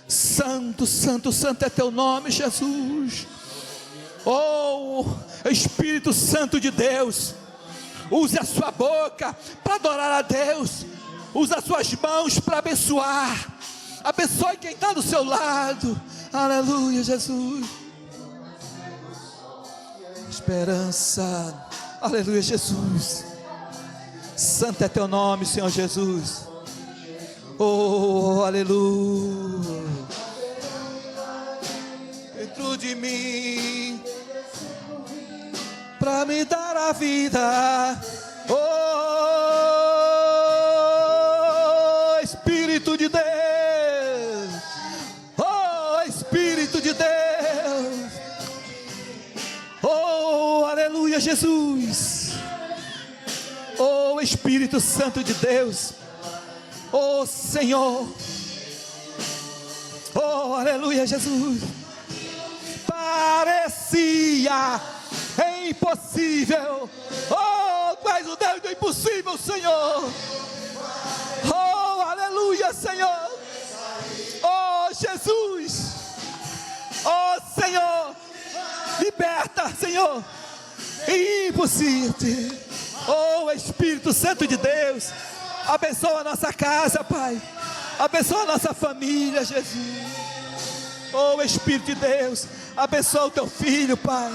Santo, santo, santo é teu nome, Jesus. Oh, Espírito Santo de Deus, use a sua boca para adorar a Deus, use as suas mãos para abençoar. Abençoe quem está do seu lado. Aleluia, Jesus. Esperança. Aleluia, Jesus. Santo é teu nome, Senhor Jesus. Oh, aleluia. Dentro de mim, para me dar a vida. Oh, Espírito de Deus. Oh, Espírito de Deus. Oh, aleluia, Jesus. Oh, Espírito Santo de Deus. Oh, Senhor. Oh, aleluia, Jesus. Parecia impossível. Oh, tu és o Deus do impossível, Senhor. Oh, aleluia, Senhor. Oh, Jesus. Oh, Senhor, liberta, Senhor. Impossível. Oh, Espírito Santo de Deus, abençoa a nossa casa, Pai. Abençoa a nossa família, Jesus. Oh, Espírito de Deus, abençoa o teu filho, Pai.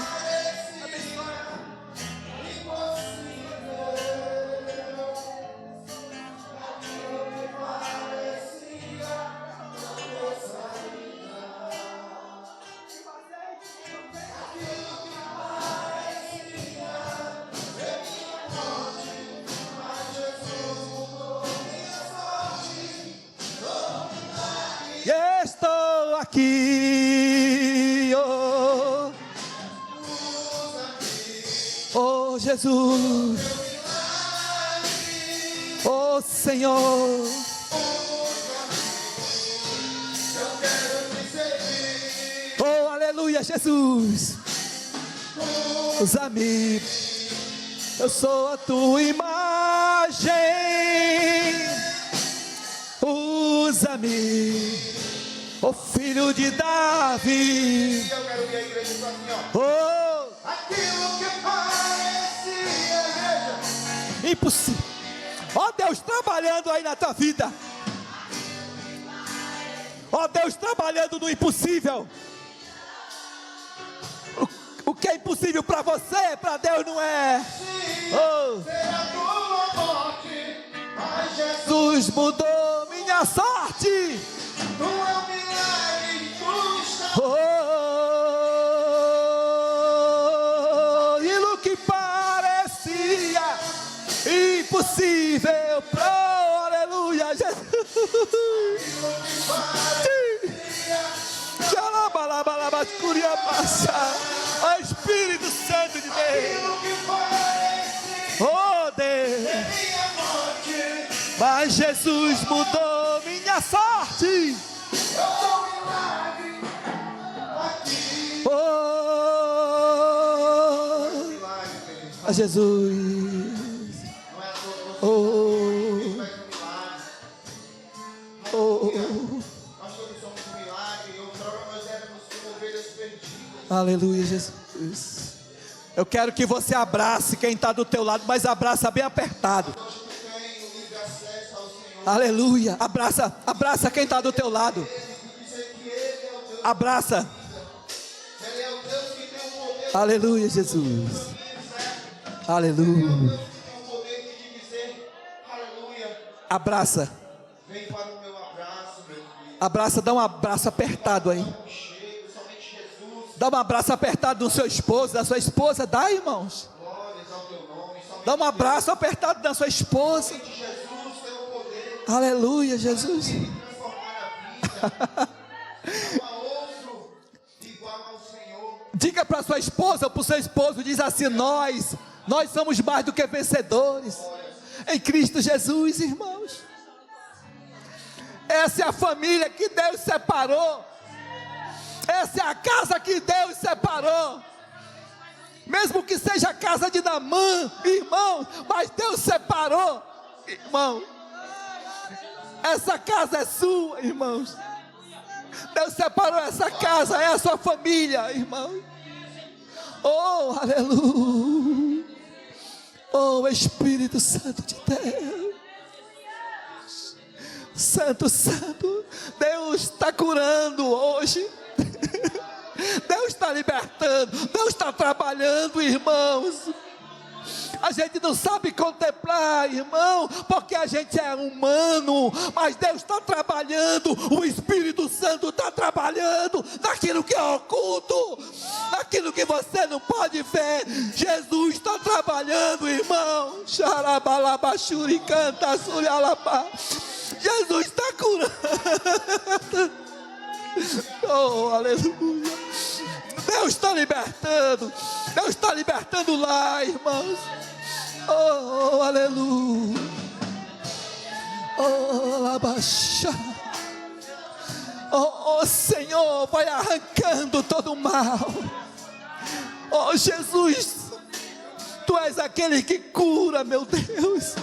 Estou aqui, oh Jesus, oh Senhor, oh aleluia, Jesus. Usa-me, eu sou a tua imagem. Usa-me, oh filho de Davi. Eu quero ver a igreja assim, ó. Oh, Aquilo que parecia, igreja, impossível. Ó Deus trabalhando aí na tua vida. Ó Deus trabalhando no impossível. O que é impossível para você, para Deus não é. Oh, será tua morte, mas Jesus mudou minha sorte. tu é um milagre, tu estás. Oh, e no que parecia impossível, pro aleluia, Jesus. Ó Espírito Santo de Deus. Aquilo que parecia Oh Deus, minha morte, mas Jesus mudou minha sorte. eu sou um milagre aqui. Oh, a Jesus. Não é à toa que você Oh, faz um milagre. oh, Nós todos somos um milagre. Outrora nós éramos como ovelhas perdidas. aleluia, Jesus. Eu quero que você abrace quem está do teu lado, mas abraça bem apertado. Hoje tu tem o livre acesso ao Senhor. Aleluia. Abraça quem está do teu lado. Dizer que Ele é o Deus. Abraça. Ele é o Deus que tem o poder. Aleluia, Jesus. Aleluia. Deus que tem o poder de dizer, aleluia. Abraça. Vem para o meu abraço, meu filho. Abraça, dá um abraço apertado aí. Chego, somente Jesus. Dá um abraço apertado no seu esposo, da sua esposa. Dá, irmãos. Glórias ao teu nome. Somente Dá um abraço apertado na sua esposa. Jesus tem o poder Aleluia, Jesus. de transformar a vida. Não há outro igual ao Senhor. Diga para sua esposa ou para o seu esposo, diz assim: nós somos mais do que vencedores em Cristo Jesus, irmãos. Essa é a família que Deus separou. Essa é a casa que Deus separou. Mesmo que seja a casa de Naamã, irmão, mas Deus separou, irmão. Essa casa é sua, irmãos. Deus separou essa casa, é a sua família, irmão. Oh, aleluia. Oh, Espírito Santo de Deus. Santo, Santo. Deus está curando hoje. Deus está libertando. Deus está trabalhando, irmãos. A gente não sabe contemplar, irmão, porque a gente é humano, mas Deus está trabalhando, o Espírito Santo está trabalhando naquilo que é oculto, naquilo que você não pode ver. Jesus está trabalhando, irmão. Xarabalabachuri canta surialabá. Jesus está curando. Oh, aleluia. Deus está libertando. Deus está libertando lá, irmãos. Oh, aleluia. Oh, abaixa. Oh, Senhor, vai arrancando todo o mal. Oh, Jesus, Tu és aquele que cura, meu Deus.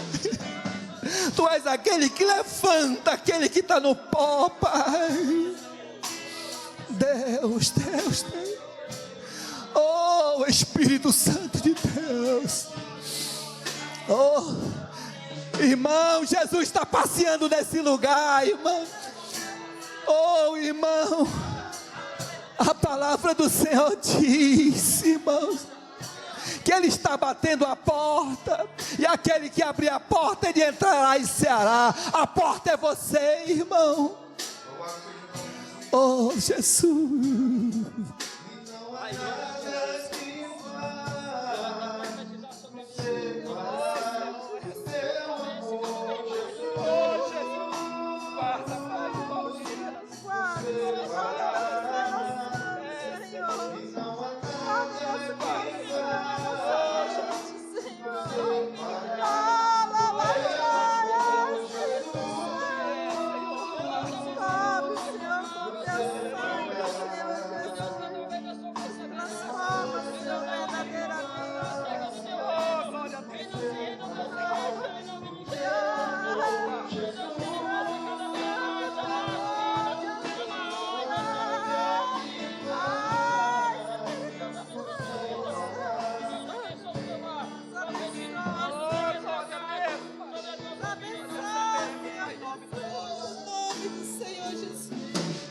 Tu és aquele que levanta, aquele que está no pó, Pai. Deus, Deus, Deus. Oh, Espírito Santo de Deus. Oh, irmão, Jesus está passeando nesse lugar, irmão. Oh, irmão, a palavra do Senhor diz, irmãos, que Ele está batendo a porta, e aquele que abrir a porta, Ele entrará e ceará. A porta é você, irmão. Oh, Jesus.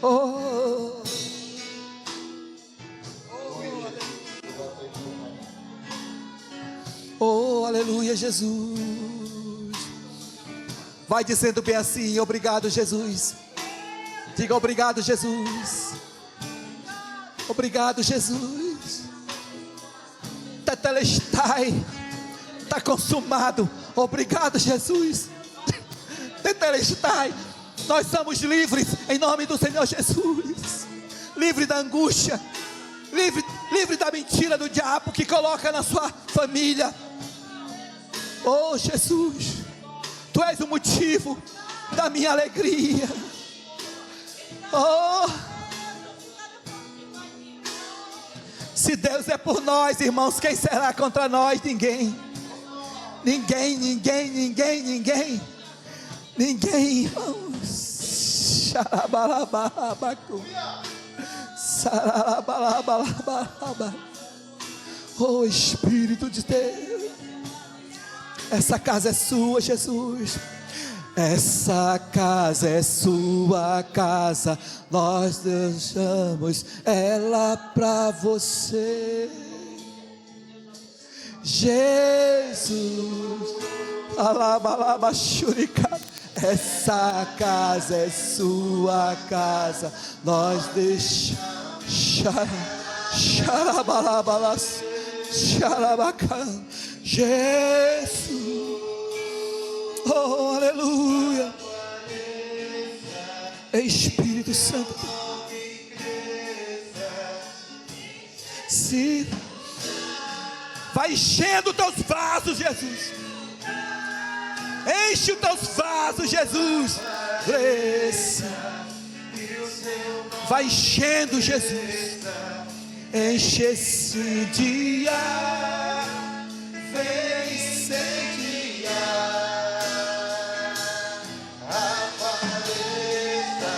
Oh, oh, aleluia, Jesus. Vai dizendo bem assim: obrigado, Jesus. Diga obrigado, Jesus. Obrigado, Jesus. Tetelestai, está consumado. Obrigado, Jesus. Tetelestai. Nós somos livres em nome do Senhor Jesus. Livre da angústia, livre da mentira do diabo que coloca na sua família. Oh, Jesus, Tu és o motivo da minha alegria. Oh, Se Deus é por nós, irmãos, quem será contra nós? Ninguém. Ninguém, ninguém, ninguém, ninguém. Ninguém, irmãos. Xarabalabalabacu. Sarabalabalabalabalaba. Oh Espírito de Deus, essa casa é sua, Jesus. Essa casa é sua casa, nós deixamos ela para você, Jesus. Alabalabachurica. Essa casa é sua casa, nós deixamos. Xarabalabalas. Xarabacan, Jesus, oh aleluia, Espírito Santo, se vai enchendo teus vasos, Jesus, enche os teus vasos, Jesus, vai enchendo, Jesus. Enche esse dia, vem incendiar, apareça,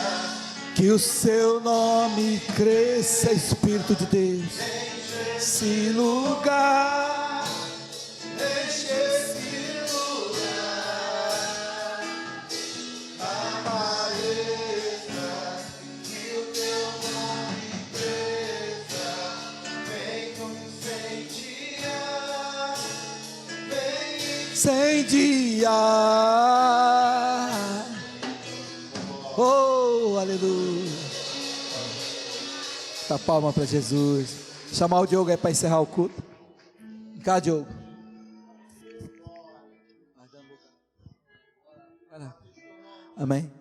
que o seu nome cresça, Espírito de Deus, esse lugar, enche esse lugar, apareça, que o teu nome incendiar. Oh, aleluia. Dá palma para Jesus. Chamar o Diogo aí para encerrar o culto. Cá, Diogo. Amém.